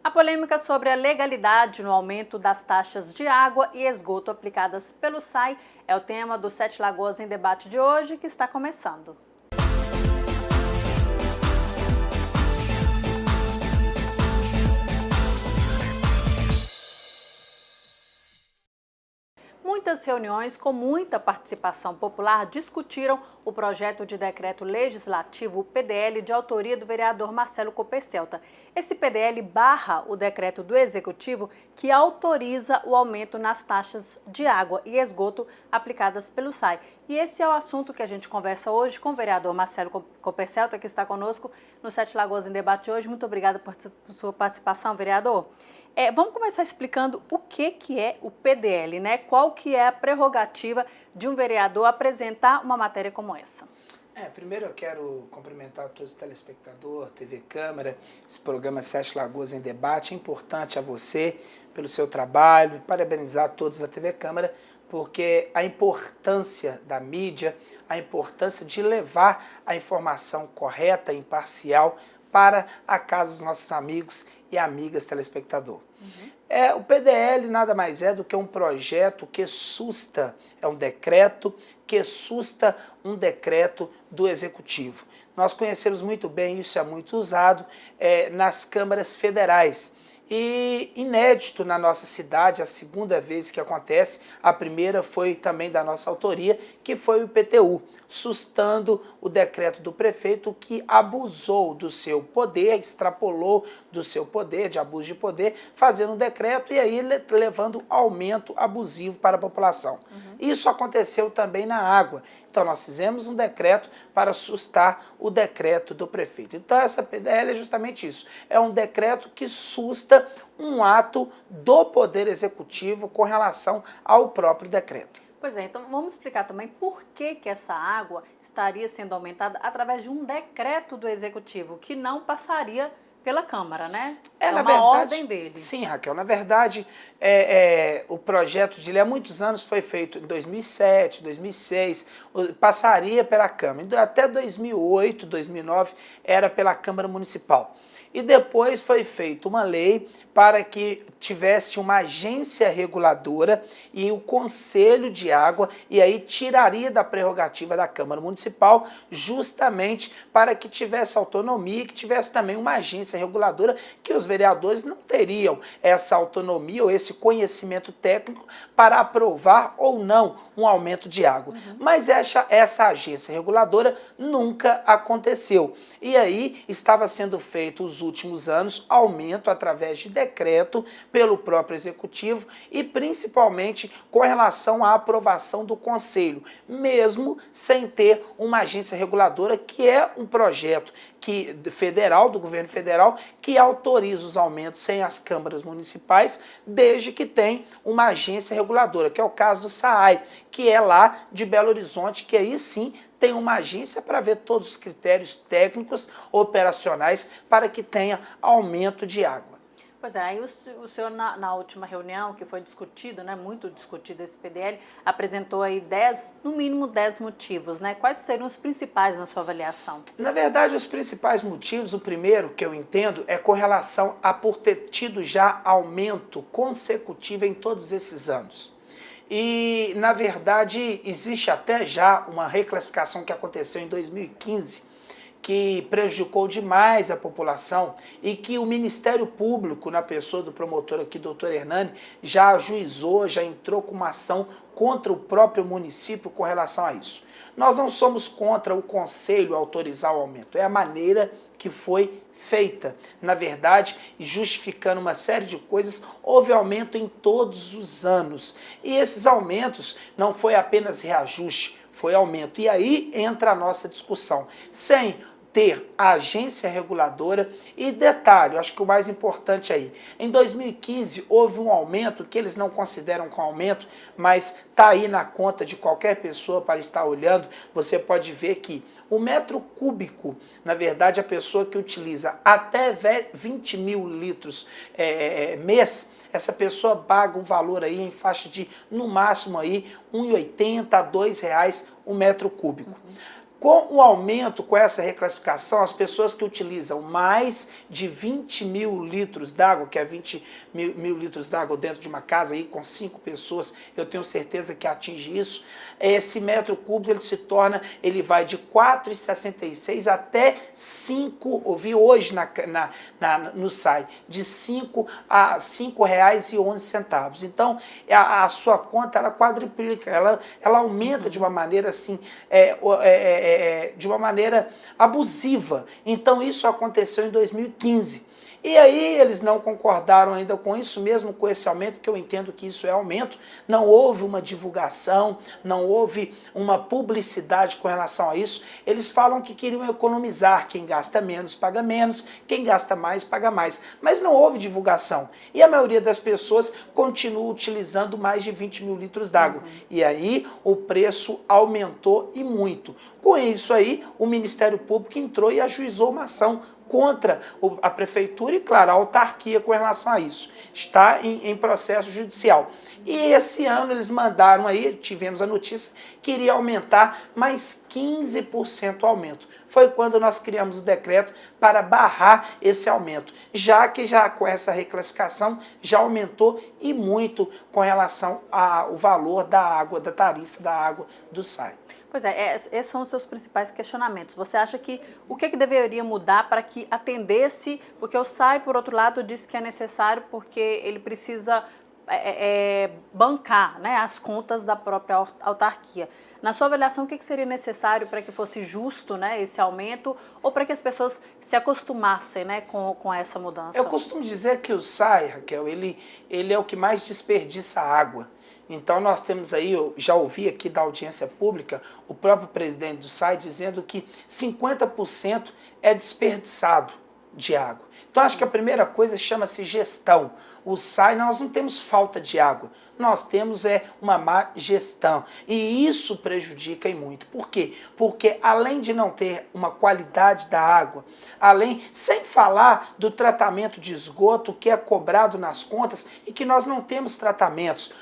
A polêmica sobre a legalidade no aumento das taxas de água e esgoto aplicadas pelo SAI é o tema do Sete Lagoas em Debate de hoje, que está começando. Muitas reuniões com muita participação popular discutiram o projeto de decreto legislativo, o PDL, de autoria do vereador Marcelo Coppercelta. Esse PDL barra o decreto do Executivo que autoriza o aumento nas taxas de água e esgoto aplicadas pelo SAI. E esse é o assunto que a gente conversa hoje com o vereador Marcelo Coppercelta, que está conosco no Sete Lagoas em Debate de hoje. Muito obrigada por sua participação, vereador. Vamos começar explicando o que é o PDL, né? Qual que é a prerrogativa de um vereador apresentar uma matéria como essa? Primeiro eu quero cumprimentar todos os telespectadores, TV Câmara, esse programa Sete Lagoas em Debate. É importante a você pelo seu trabalho, parabenizar todos da TV Câmara, porque a importância da mídia, a importância de levar a informação correta e imparcial para a casa dos nossos amigos e amigas telespectador. O PDL nada mais é do que um projeto que susta, é um decreto que susta um decreto do Executivo. Nós conhecemos muito bem, isso é muito usado nas câmaras federais. E inédito na nossa cidade, a segunda vez que acontece, a primeira foi também da nossa autoria, que foi o IPTU, sustando o decreto do prefeito que abusou do seu poder, extrapolou do seu poder, de abuso de poder, fazendo um decreto e aí levando aumento abusivo para a população. Isso aconteceu também na água. Então nós fizemos um decreto para sustar o decreto do prefeito. Então essa PDL é justamente isso, é um decreto que susta um ato do Poder Executivo com relação ao próprio decreto. Pois é, então vamos explicar também por que essa água estaria sendo aumentada através de um decreto do Executivo, que não passaria pela Câmara, né? É uma ordem dele. Sim, Raquel, na verdade, o projeto de lei há muitos anos foi feito em 2007, 2006, passaria pela Câmara. Até 2008, 2009, era pela Câmara Municipal. E depois foi feita uma lei para que tivesse uma agência reguladora e o Conselho de Água, e aí tiraria da prerrogativa da Câmara Municipal, justamente para que tivesse autonomia e que tivesse também uma agência reguladora, que os vereadores não teriam essa autonomia ou esse conhecimento técnico para aprovar ou não um aumento de água. Mas essa agência reguladora nunca aconteceu. E aí estava sendo feito os últimos anos aumento através de decreto pelo próprio Executivo e principalmente com relação à aprovação do Conselho, mesmo sem ter uma agência reguladora, que é um projeto federal, do governo federal, que autoriza os aumentos sem as câmaras municipais, desde que tem uma agência reguladora, que é o caso do SAAI, que é lá de Belo Horizonte, que aí sim tem uma agência para ver todos os critérios técnicos operacionais para que tenha aumento de água. Pois é, aí o senhor na última reunião, que foi discutido, né, muito discutido esse PDL, apresentou aí no mínimo 10 motivos, né? Quais seriam os principais na sua avaliação? Na verdade, os principais motivos, o primeiro que eu entendo é com relação a por ter tido já aumento consecutivo em todos esses anos. E, na verdade, existe até já uma reclassificação que aconteceu em 2015, que prejudicou demais a população e que o Ministério Público, na pessoa do promotor aqui, doutor Hernani, já ajuizou, já entrou com uma ação contra o próprio município com relação a isso. Nós não somos contra o Conselho autorizar o aumento, é a maneira que foi feita. Na verdade, justificando uma série de coisas, houve aumento em todos os anos. E esses aumentos não foi apenas reajuste, foi aumento. E aí entra a nossa discussão. Sem ter a agência reguladora e detalhe, eu acho que o mais importante aí, em 2015 houve um aumento que eles não consideram com aumento, mas está aí na conta de qualquer pessoa para estar olhando, você pode ver que o metro cúbico, na verdade a pessoa que utiliza até 20 mil litros mês, essa pessoa paga um valor aí em faixa de, no máximo aí, R$ 1,80 a R$ 2 o metro cúbico. Com o aumento, com essa reclassificação, as pessoas que utilizam mais de 20 mil litros d'água, que é 20 mil litros d'água dentro de uma casa aí com 5 pessoas, eu tenho certeza que atinge isso, esse metro cúbico ele vai de 4,66 até 5, ouvi hoje no site, de 5 a R$ 5,11. Então, a sua conta, ela quadriplica, ela aumenta de uma maneira assim, de uma maneira abusiva. Então, isso aconteceu em 2015. E aí eles não concordaram ainda com isso, mesmo com esse aumento, que eu entendo que isso é aumento. Não houve uma divulgação, não houve uma publicidade com relação a isso. Eles falam que queriam economizar, quem gasta menos paga menos, quem gasta mais paga mais. Mas não houve divulgação. E a maioria das pessoas continua utilizando mais de 20 mil litros d'água. E aí o preço aumentou e muito. Com isso aí, o Ministério Público entrou e ajuizou uma ação contra a prefeitura e, claro, a autarquia com relação a isso. Está em processo judicial. E esse ano eles mandaram aí, tivemos a notícia, que iria aumentar mais 15% o aumento. Foi quando nós criamos o decreto para barrar esse aumento, já que com essa reclassificação já aumentou e muito com relação ao valor da água, da tarifa da água do SAI. Pois é, esses são os seus principais questionamentos. Você acha que o que deveria mudar para que atendesse, porque o SAI, por outro lado, disse que é necessário porque ele precisa bancar, né, as contas da própria autarquia. Na sua avaliação, o que seria necessário para que fosse justo, né, esse aumento, ou para que as pessoas se acostumassem, né, com essa mudança? Eu costumo dizer que o SAI, Raquel, ele é o que mais desperdiça água. Então nós temos aí, eu já ouvi aqui da audiência pública, o próprio presidente do SAI dizendo que 50% é desperdiçado de água. Então acho que a primeira coisa chama-se gestão. O SAI, nós não temos falta de água, nós temos uma má gestão. E isso prejudica e muito. Por quê? Porque além de não ter uma qualidade da água, sem falar do tratamento de esgoto que é cobrado nas contas e que nós não temos tratamento,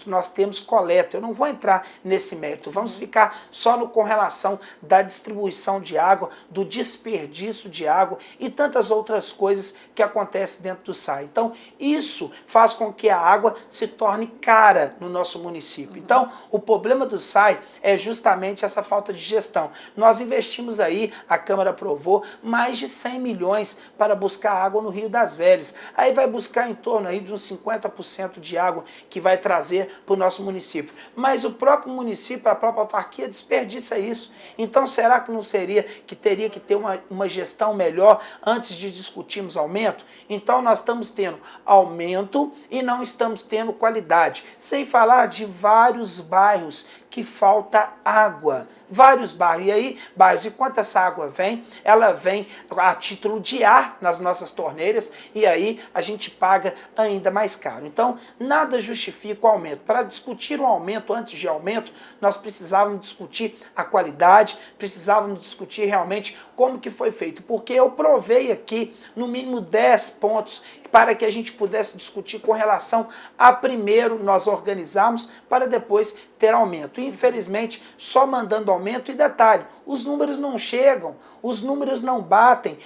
nós temos coleta. Eu não vou entrar nesse mérito, vamos ficar só com relação da distribuição de água, do desperdício de água e tantas outras coisas que acontecem dentro do SAI. Então, isso faz com que a água se torne cara no nosso município. Então, o problema do SAI é justamente essa falta de gestão. Nós investimos aí, a Câmara aprovou, mais de 100 milhões para buscar água no Rio das Velhas. Aí vai buscar em torno aí de uns 50% de água que vai trazer para o nosso município. Mas o próprio município, a própria autarquia desperdiça isso. Então, será que não seria que teria que ter uma gestão melhor antes de discutirmos aumento? Então, nós estamos tendo aumento e não estamos tendo qualidade. Sem falar de vários bairros que falta água. Vários bairros. E aí, bairros, e quanto essa água vem? Ela vem a título de ar nas nossas torneiras e aí a gente paga ainda mais caro. Então, nada justifica o aumento. Para discutir um aumento antes de aumento, nós precisávamos discutir a qualidade, precisávamos discutir realmente como que foi feito. Porque eu provei aqui, no mínimo 10 pontos para que a gente pudesse discutir com relação a primeiro nós organizarmos para depois ter aumento. Infelizmente, só mandando aumento e detalhe, os números não chegam, os números não batem.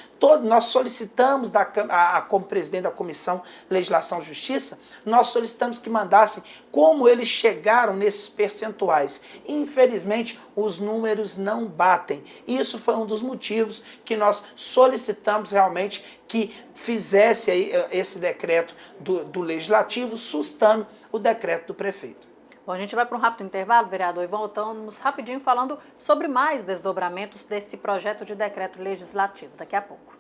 Nós solicitamos, como presidente da Comissão Legislação e Justiça, nós solicitamos que mandassem como eles chegaram nesses percentuais. Infelizmente, os números não batem. Isso foi um dos motivos que nós solicitamos realmente que fizesse aí esse decreto do Legislativo, sustando o decreto do prefeito. Bom, a gente vai para um rápido intervalo, vereador, e voltamos rapidinho falando sobre mais desdobramentos desse projeto de decreto legislativo. Daqui a pouco.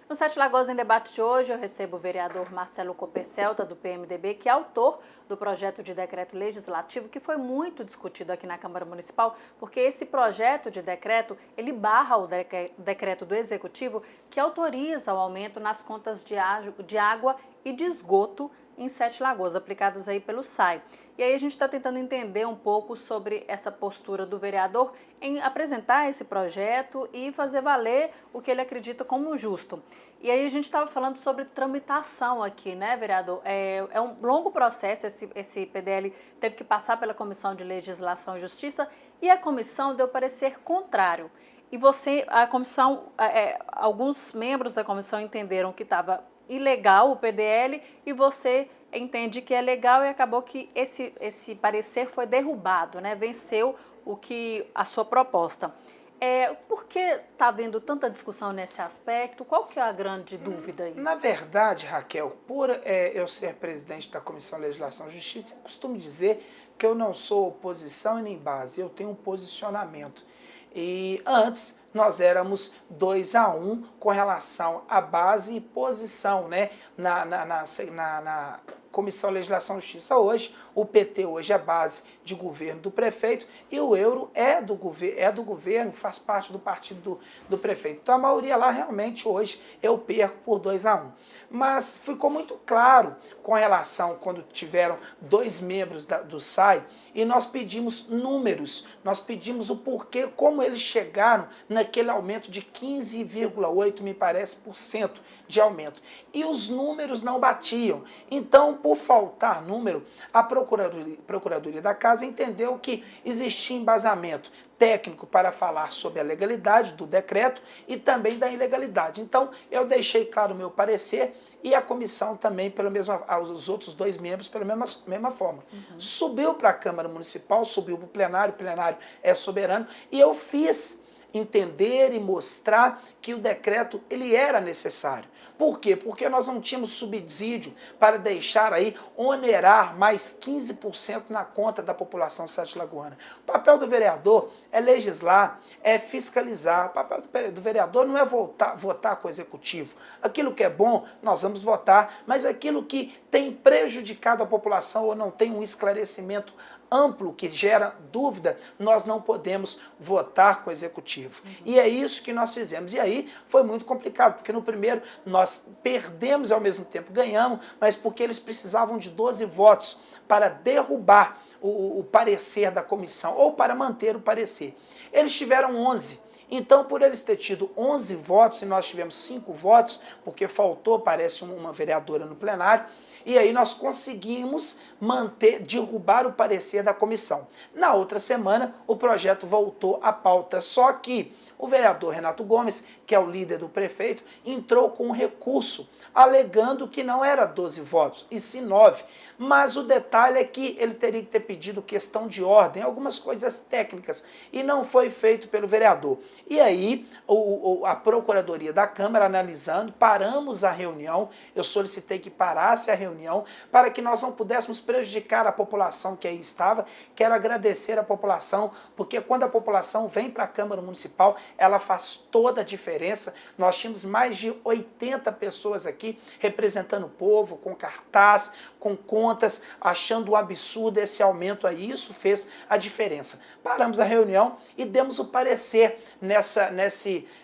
No 7 Lagoas em Debate de hoje, eu recebo o vereador Marcelo Coppercelta, do PMDB, que é autor do projeto de decreto legislativo, que foi muito discutido aqui na Câmara Municipal, porque esse projeto de decreto, ele barra o decreto do Executivo, que autoriza o aumento nas contas de água e de esgoto em Sete Lagoas, aplicadas aí pelo SAI. E aí a gente está tentando entender um pouco sobre essa postura do vereador em apresentar esse projeto e fazer valer o que ele acredita como justo. E aí a gente estava falando sobre tramitação aqui, né, vereador? É um longo processo, esse PDL teve que passar pela Comissão de Legislação e Justiça e a comissão deu parecer contrário. E a comissão, alguns membros da comissão entenderam que estava ilegal o PDL e você entende que é legal e acabou que esse parecer foi derrubado, né? Venceu a sua proposta. Por que está havendo tanta discussão nesse aspecto? Qual que é a grande dúvida aí? Na verdade, Raquel, por eu ser presidente da Comissão de Legislação e Justiça, eu costumo dizer que eu não sou oposição e nem base, eu tenho um posicionamento. E antes nós éramos 2-1 com relação à base e posição, né, na Comissão de Legislação e Justiça hoje. O PT hoje é base de governo do prefeito e o Euro é do governo, faz parte do partido do prefeito. Então a maioria lá realmente hoje eu perco por 2-1. Mas ficou muito claro com relação quando tiveram 2 membros do SAI e nós pedimos números, nós pedimos o porquê, como eles chegaram naquele aumento de 15,8, me parece, por cento de aumento. E os números não batiam. Então, por faltar número, a Procuradoria da Casa entendeu que existia embasamento técnico para falar sobre a legalidade do decreto e também da ilegalidade. Então, eu deixei claro o meu parecer e a comissão também, os outros 2 membros, pela mesma forma. Subiu para a Câmara Municipal, subiu para o plenário é soberano, e eu fiz entender e mostrar que o decreto ele era necessário. Por quê? Porque nós não tínhamos subsídio para deixar aí onerar mais 15% na conta da população sete-lagoana. O papel do vereador é legislar, é fiscalizar. O papel do vereador não é votar com o executivo. Aquilo que é bom, nós vamos votar, mas aquilo que tem prejudicado a população ou não tem um esclarecimento amplo que gera dúvida, nós não podemos votar com o executivo. E é isso que nós fizemos. E aí foi muito complicado, porque no primeiro nós perdemos e ao mesmo tempo ganhamos, mas porque eles precisavam de 12 votos para derrubar o parecer da comissão, ou para manter o parecer. Eles tiveram 11. Então, por eles ter tido 11 votos, e nós tivemos 5 votos, porque faltou, parece, uma vereadora no plenário, e aí nós conseguimos derrubar o parecer da comissão. Na outra semana, o projeto voltou à pauta, só que o vereador Renato Gomes, que é o líder do prefeito, entrou com um recurso, alegando que não era 12 votos, e sim 9. Mas o detalhe é que ele teria que ter pedido questão de ordem, algumas coisas técnicas, e não foi feito pelo vereador. E aí, a Procuradoria da Câmara, analisando, paramos a reunião, eu solicitei que parasse a reunião, para que nós não pudéssemos prejudicar a população que aí estava. Quero agradecer a população, porque quando a população vem para a Câmara Municipal, ela faz toda a diferença. Nós tínhamos mais de 80 pessoas aqui representando o povo, com cartaz, com contas, achando um absurdo esse aumento aí. Isso fez a diferença. Paramos a reunião e demos o parecer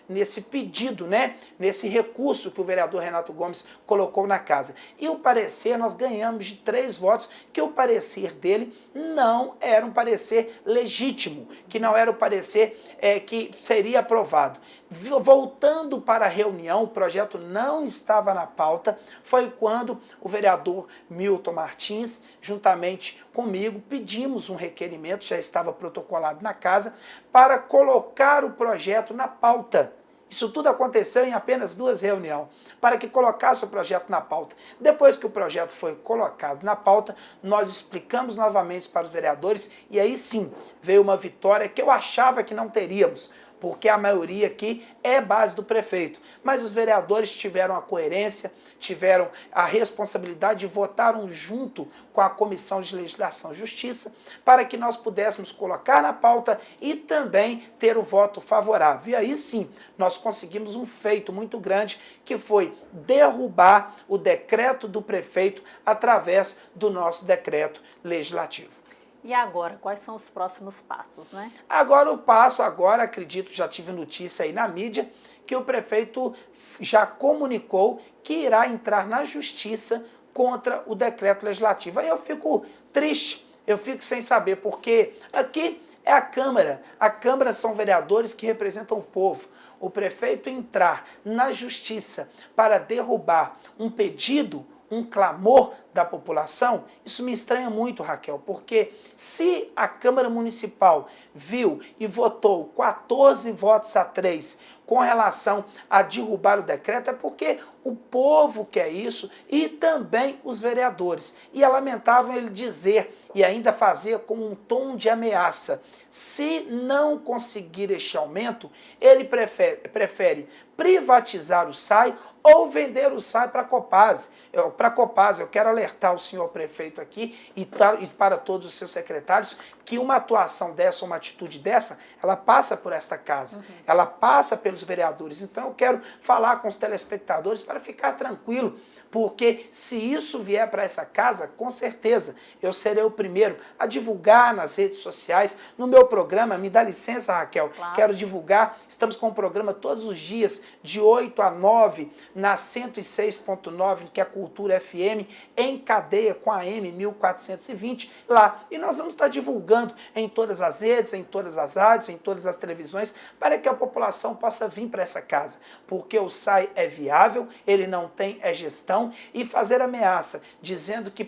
nesse pedido, né? Nesse recurso que o vereador Renato Gomes colocou na casa. E o parecer, nós ganhamos de 3 votos, que o parecer dele não era um parecer legítimo, que não era o parecer que seria aprovado. Voltando para a reunião, o projeto não estava na pauta, foi quando o vereador Milton Martins, juntamente comigo, pedimos um requerimento, já estava protocolado na casa, para colocar o projeto na pauta. Isso tudo aconteceu em apenas 2 reuniões, para que colocasse o projeto na pauta. Depois que o projeto foi colocado na pauta, nós explicamos novamente para os vereadores, e aí sim veio uma vitória que eu achava que não teríamos, porque a maioria aqui é base do prefeito. Mas os vereadores tiveram a coerência, tiveram a responsabilidade e votaram junto com a Comissão de Legislação e Justiça para que nós pudéssemos colocar na pauta e também ter o voto favorável. E aí sim, nós conseguimos um feito muito grande, que foi derrubar o decreto do prefeito através do nosso decreto legislativo. E agora, quais são os próximos passos, né? Agora acredito, já tive notícia aí na mídia, que o prefeito já comunicou que irá entrar na justiça contra o decreto legislativo. Aí eu fico triste, eu fico sem saber, porque aqui é a Câmara. A Câmara são vereadores que representam o povo. O prefeito entrar na justiça para derrubar um pedido, um clamor da população, isso me estranha muito, Raquel, porque se a Câmara Municipal viu e votou 14 votos a 3 com relação a derrubar o decreto, é porque o povo quer isso e também os vereadores. E é lamentável ele dizer e ainda fazer com um tom de ameaça. Se não conseguir este aumento, ele prefere privatizar o SAI ou vender o SAI para a Copasa. Eu quero alertar o senhor prefeito aqui e para todos os seus secretários que uma atuação dessa, uma atitude dessa, ela passa por esta casa, ela passa pelos vereadores. Então eu quero falar com os telespectadores para ficar tranquilo, porque se isso vier para essa casa, com certeza eu serei o primeiro a divulgar nas redes sociais, no meu programa. Me dá licença, Raquel, claro. Quero divulgar, estamos com um programa todos os dias, de 8 a 9, na 106.9, que é a Cultura FM, em cadeia com a AM 1420, lá. E nós vamos estar divulgando em todas as redes, em todas as rádios, em todas as televisões, para que a população possa vir para essa casa, porque o SAI é viável, ele não tem gestão, e fazer ameaça, dizendo que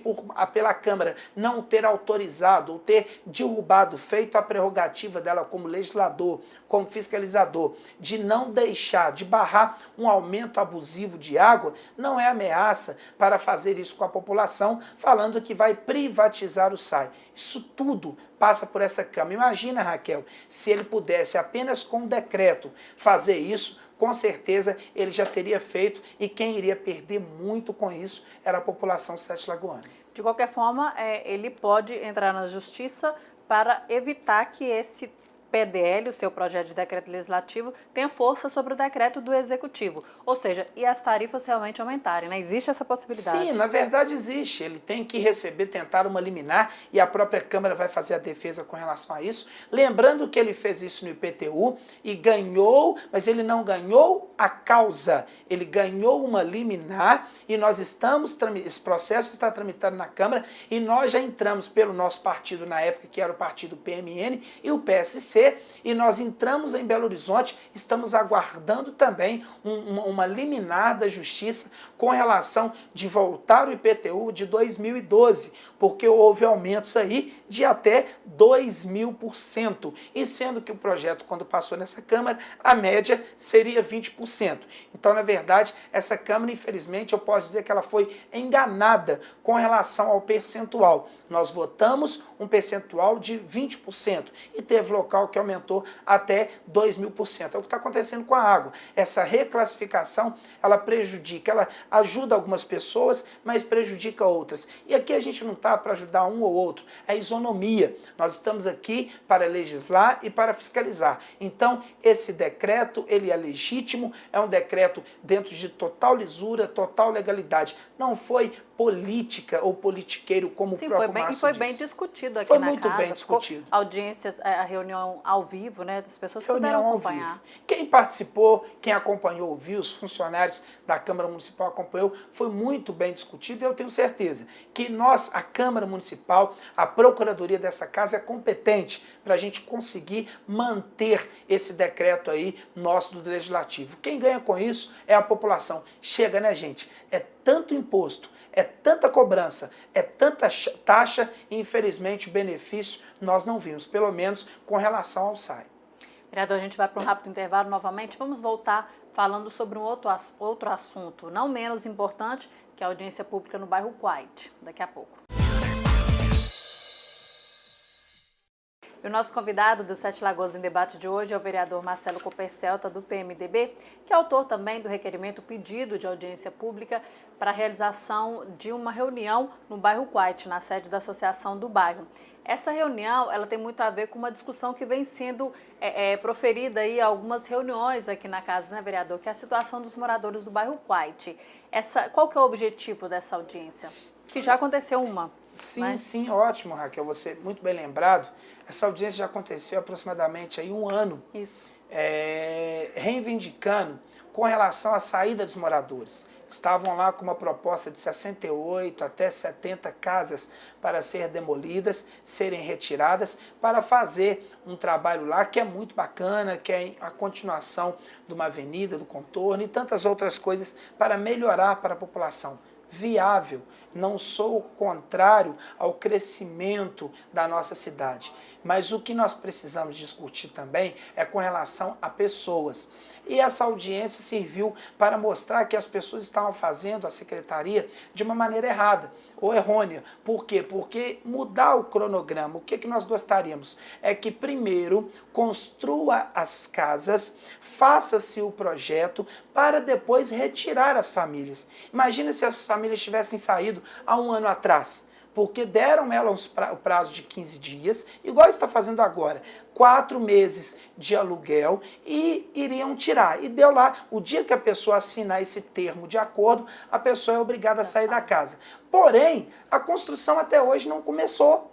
pela Câmara não ter autorizado ou ter derrubado, feito a prerrogativa dela como legislador, como fiscalizador, de não deixar, de barrar um aumento abusivo de água, não é ameaça para fazer isso com a população, falando que vai privatizar o SAI. Isso tudo passa por essa Câmara. Imagina, Raquel, se ele pudesse apenas com um decreto fazer isso, com certeza ele já teria feito, e quem iria perder muito com isso era a população sete-lagoana. De qualquer forma, ele pode entrar na justiça para evitar que esse PDL, o seu projeto de decreto legislativo, tenha força sobre o decreto do executivo. Ou seja, e as tarifas realmente aumentarem, né? Existe essa possibilidade? Sim, na verdade existe. Ele tem que tentar uma liminar, e a própria Câmara vai fazer a defesa com relação a isso. Lembrando que ele fez isso no IPTU e ganhou, mas ele não ganhou a causa. Ele ganhou uma liminar, e nós esse processo está tramitando na Câmara, e nós já entramos pelo nosso partido na época, que era o partido PMN e o PSC, e nós entramos em Belo Horizonte, estamos aguardando também uma liminar da Justiça com relação de voltar o IPTU de 2012, porque houve aumentos aí de até 2.000%, e sendo que o projeto, quando passou nessa Câmara, a média seria 20%. Então, na verdade, essa Câmara, infelizmente, eu posso dizer que ela foi enganada com relação ao percentual. Nós votamos um percentual de 20%, e teve local que aumentou até 2.000%. É o que está acontecendo com a água. Essa reclassificação, ela prejudica, ela ajuda algumas pessoas, mas prejudica outras. E aqui a gente não está para ajudar um ou outro, é isonomia. Nós estamos aqui para legislar e para fiscalizar. Então, esse decreto, ele é legítimo, é um decreto dentro de total lisura, total legalidade. Não foi política ou politiqueiro, como Sim, o próprio Márcio disse. Foi bem discutido aqui na casa. Foi muito bem discutido. Audiências, a reunião ao vivo, né, das pessoas puderam acompanhar. Ao vivo. Quem participou, quem acompanhou, viu, os funcionários da Câmara Municipal acompanhou, foi muito bem discutido, e eu tenho certeza que nós, a Câmara Municipal, a Procuradoria dessa casa é competente para a gente conseguir manter esse decreto aí nosso do Legislativo. Quem ganha com isso é a população. Chega, né, gente? É tanto imposto, é tanta cobrança, é tanta taxa, e infelizmente o benefício nós não vimos, pelo menos com relação ao SAI. Vereador, a gente vai para um rápido intervalo novamente. Vamos voltar falando sobre um outro assunto, não menos importante, que é a audiência pública no bairro Quite. Daqui a pouco. E o nosso convidado do Sete Lagoas em Debate de hoje é o vereador Marcelo Copercelta, do PMDB, que é autor também do requerimento pedido de audiência pública para a realização de uma reunião no bairro Quite, na sede da Associação do Bairro. Essa reunião, ela tem muito a ver com uma discussão que vem sendo proferida aí algumas reuniões aqui na casa, né, vereador? Que é a situação dos moradores do bairro Quite. Qual que é o objetivo dessa audiência? Que já aconteceu uma. Sim, né? Sim, ótimo, Raquel, você muito bem lembrado. Essa audiência já aconteceu há aproximadamente aí um ano. Isso. Reivindicando com relação à saída dos moradores. Estavam lá com uma proposta de 68 até 70 casas para ser demolidas, serem retiradas, para fazer um trabalho lá que é muito bacana, que é a continuação de uma avenida, do contorno e tantas outras coisas para melhorar para a população. Viável, não sou contrário ao crescimento da nossa cidade, mas o que nós precisamos discutir também é com relação a pessoas. E essa audiência serviu para mostrar que as pessoas estavam fazendo a secretaria de uma maneira errada ou errônea. Por quê? Porque mudar o cronograma, o que nós gostaríamos? É que primeiro construa as casas, faça-se o projeto para depois retirar as famílias. Imagina se as famílias tivessem saído há um ano atrás, porque deram ela o prazo de 15 dias, igual está fazendo agora, 4 meses de aluguel e iriam tirar. E deu lá, o dia que a pessoa assinar esse termo de acordo, a pessoa é obrigada a sair da casa. Porém, a construção até hoje não começou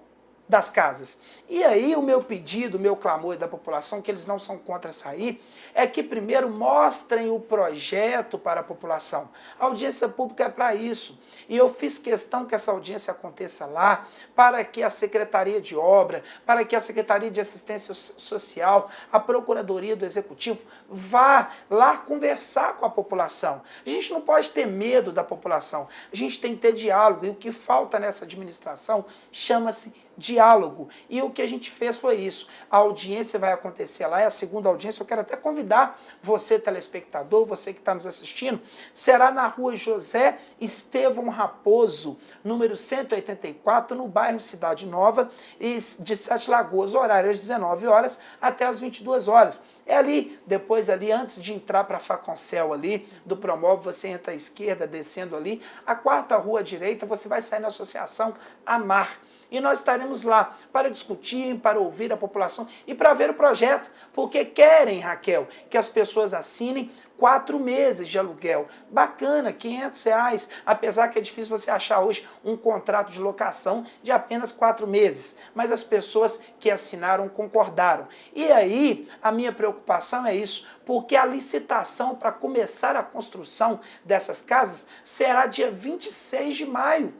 das casas. E aí o meu pedido, o meu clamor da população, que eles não são contra sair, é que primeiro mostrem o projeto para a população. A audiência pública é para isso. E eu fiz questão que essa audiência aconteça lá, para que a Secretaria de Obra, para que a Secretaria de Assistência Social, a Procuradoria do Executivo, vá lá conversar com a população. A gente não pode ter medo da população, a gente tem que ter diálogo, e o que falta nessa administração chama-se diálogo. E o que a gente fez foi isso. A audiência vai acontecer lá, é a segunda audiência. Eu quero até convidar você, telespectador, você que está nos assistindo, será na rua José Estevão Raposo, número 184, no bairro Cidade Nova, de Sete Lagoas, horário às 19 horas até às 22 horas. É ali, depois ali, antes de entrar para a Faconcel ali, do Promove, você entra à esquerda, descendo ali, a quarta rua à direita, você vai sair na Associação Amar. E nós estaremos lá para discutir, para ouvir a população e para ver o projeto, porque querem, Raquel, que as pessoas assinem 4 meses de aluguel. Bacana, R$500, apesar que é difícil você achar hoje um contrato de locação de apenas 4 meses. Mas as pessoas que assinaram concordaram. E aí, a minha preocupação é isso, porque a licitação para começar a construção dessas casas será dia 26 de maio.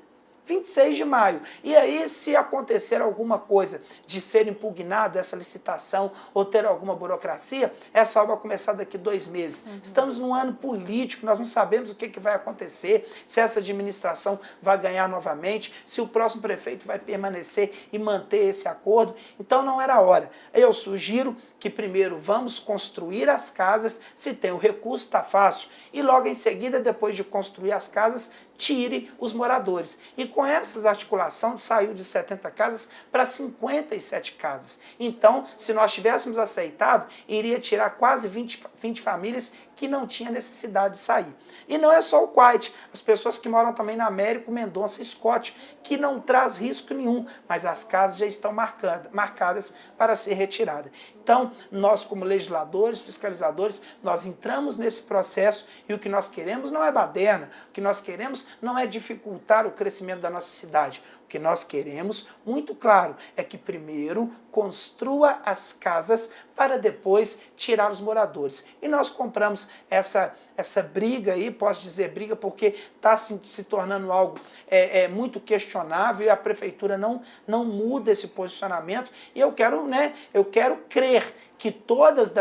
26 de maio. E aí, se acontecer alguma coisa de ser impugnada essa licitação ou ter alguma burocracia, essa obra vai começar daqui 2 meses. Estamos num ano político, nós não sabemos o que vai acontecer, se essa administração vai ganhar novamente, se o próximo prefeito vai permanecer e manter esse acordo. Então não era a hora. Eu sugiro que primeiro vamos construir as casas, se tem o recurso está fácil, e logo em seguida, depois de construir as casas, tire os moradores. E com essa articulação saiu de 70 casas para 57 casas. Então, se nós tivéssemos aceitado, iria tirar quase 20 famílias que não tinha necessidade de sair. E não é só o Quite, as pessoas que moram também na Américo, Mendonça e Scott, que não traz risco nenhum, mas as casas já estão marcadas para ser retiradas. Então, nós como legisladores, fiscalizadores, nós entramos nesse processo e o que nós queremos não é baderna, o que nós queremos não é dificultar o crescimento da nossa cidade. O que nós queremos, muito claro, é que primeiro construa as casas para depois tirar os moradores. E nós compramos essa briga aí, posso dizer briga, porque está se tornando algo muito questionável e a prefeitura não muda esse posicionamento. E eu quero crer que todas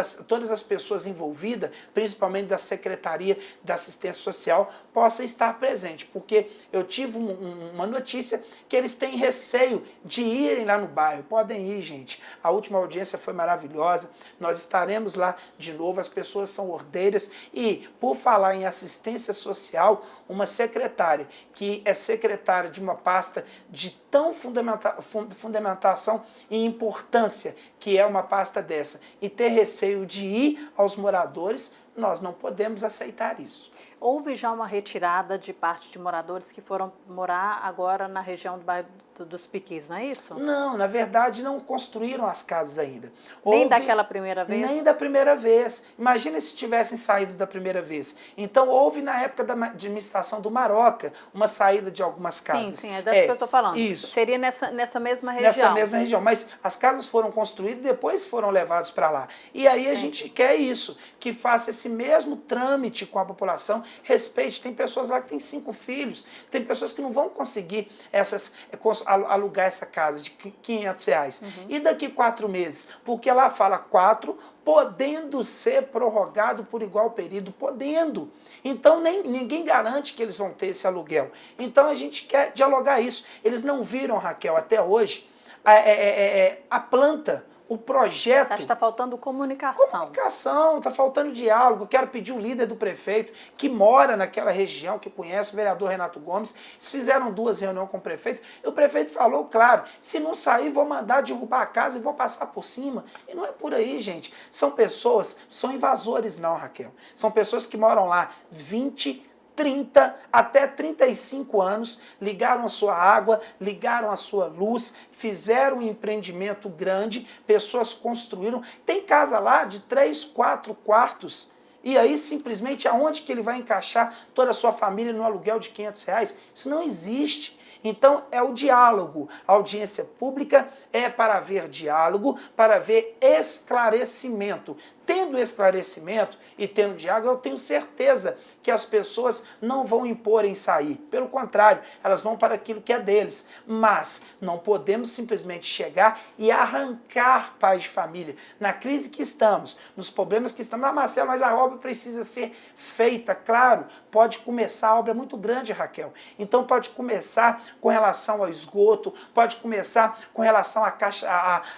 as pessoas envolvidas, principalmente da Secretaria da Assistência Social, possam estar presentes, porque eu tive uma notícia que eles têm receio de irem lá no bairro. Podem ir, gente. A última audiência foi maravilhosa, nós estaremos lá de novo, as pessoas são ordeiras e, por falar em assistência social, uma secretária que é secretária de uma pasta de tão fundamentação e importância que é uma pasta dessa, e ter receio de ir aos moradores, nós não podemos aceitar isso. Houve já uma retirada de parte de moradores que foram morar agora na região do bairro dos piquis, não é isso? Não, na verdade não construíram as casas ainda. Nem daquela primeira vez? Nem da primeira vez. Imagina se tivessem saído da primeira vez. Então houve na época da administração do Maroca uma saída de algumas casas. Sim, é dessa que eu estou falando. Isso. Seria nessa mesma região. Nessa mesma região. Mas as casas foram construídas e depois foram levadas para lá. E aí a gente quer isso, que faça esse mesmo trâmite com a população, respeite. Tem pessoas lá que têm 5 filhos, tem pessoas que não vão conseguir alugar essa casa de R$500. E daqui 4 meses? Porque lá fala 4, podendo ser prorrogado por igual período, podendo. Então ninguém garante que eles vão ter esse aluguel. Então a gente quer dialogar isso. Eles não viram, Raquel, até hoje, a planta, o projeto. Acho que está faltando comunicação. Comunicação, está faltando diálogo. Eu quero pedir o líder do prefeito, que mora naquela região, que conhece o vereador Renato Gomes. Eles fizeram 2 reuniões com o prefeito, e o prefeito falou, claro, se não sair, vou mandar derrubar a casa e vou passar por cima. E não é por aí, gente. São pessoas, são invasores não, Raquel. São pessoas que moram lá 20, 30 até 35 anos, ligaram a sua água, ligaram a sua luz, fizeram um empreendimento grande, pessoas construíram. Tem casa lá de 3, 4 quartos. E aí, simplesmente, aonde que ele vai encaixar toda a sua família no aluguel de R$500? Isso não existe. Então, é o diálogo. A audiência pública é para haver diálogo, para haver esclarecimento. Tendo esclarecimento e tendo diálogo, eu tenho certeza que as pessoas não vão impor em sair. Pelo contrário, elas vão para aquilo que é deles. Mas não podemos simplesmente chegar e arrancar pais de família. Na crise que estamos, nos problemas que estamos. Ah, Marcelo, mas a obra precisa ser feita. Claro, pode começar, a obra é muito grande, Raquel. Então pode começar com relação ao esgoto, pode começar com relação à caixa,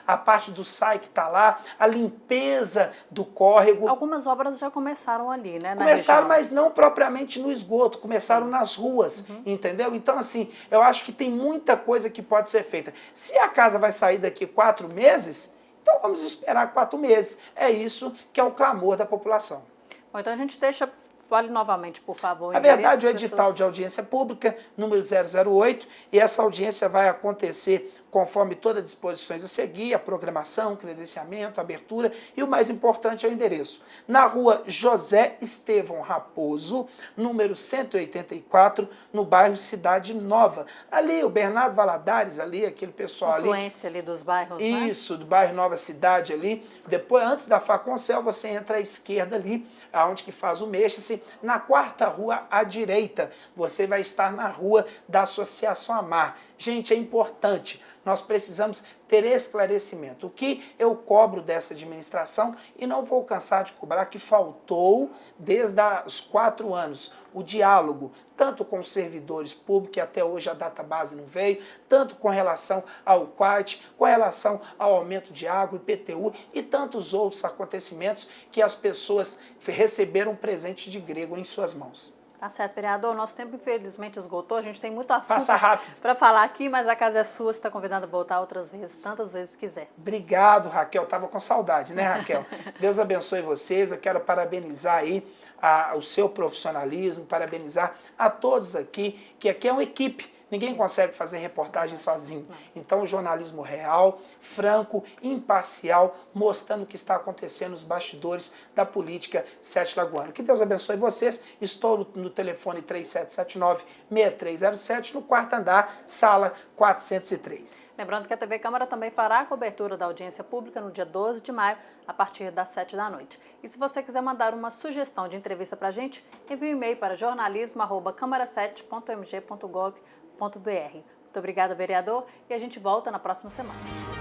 a parte do SAI que está lá, a limpeza do córrego. Algumas obras já começaram ali, né? Começaram, mas não propriamente no esgoto, começaram nas ruas, entendeu? Então, assim, eu acho que tem muita coisa que pode ser feita. Se a casa vai sair daqui 4 meses, então vamos esperar 4 meses. É isso que é o clamor da população. Bom, então a gente deixa... Fale novamente, por favor. Na verdade, o edital de audiência pública, número 008, e essa audiência vai acontecer conforme todas as disposições a seguir, a programação, credenciamento, abertura, e o mais importante é o endereço. Na rua José Estevão Raposo, número 184, no bairro Cidade Nova. Ali, o Bernardo Valadares, ali, aquele pessoal ali. Influência ali dos bairros, Isso, né? Do bairro Nova Cidade ali. Depois, antes da Faconcel, você entra à esquerda ali, aonde que faz o mexa-se. Na 4ª rua à direita, você vai estar na rua da Associação Amar. Gente, é importante. Nós precisamos ter esclarecimento. O que eu cobro dessa administração, e não vou cansar de cobrar, que faltou desde os 4 anos, o diálogo, tanto com os servidores públicos, que até hoje a database não veio, tanto com relação ao CUAT, com relação ao aumento de água, IPTU e tantos outros acontecimentos que as pessoas receberam um presente de grego em suas mãos. Tá certo, vereador. Nosso tempo, infelizmente, esgotou. A gente tem muito assunto Passa rápido para falar aqui, mas a casa é sua. Você está convidado a voltar outras vezes, tantas vezes quiser. Obrigado, Raquel. Estava com saudade, né, Raquel? Deus abençoe vocês. Eu quero parabenizar aí o seu profissionalismo, parabenizar a todos aqui, que aqui é uma equipe. Ninguém consegue fazer reportagem sozinho. Então, o jornalismo real, franco, imparcial, mostrando o que está acontecendo nos bastidores da política Sete Lagoano. Que Deus abençoe vocês. Estou no telefone 3779-6307, no 4º andar, sala 403. Lembrando que a TV Câmara também fará a cobertura da audiência pública no dia 12 de maio, a partir das 7 da noite. E se você quiser mandar uma sugestão de entrevista para a gente, envie um e-mail para jornalismo@câmara7.mg.gov.br. Muito obrigada, vereador, e a gente volta na próxima semana.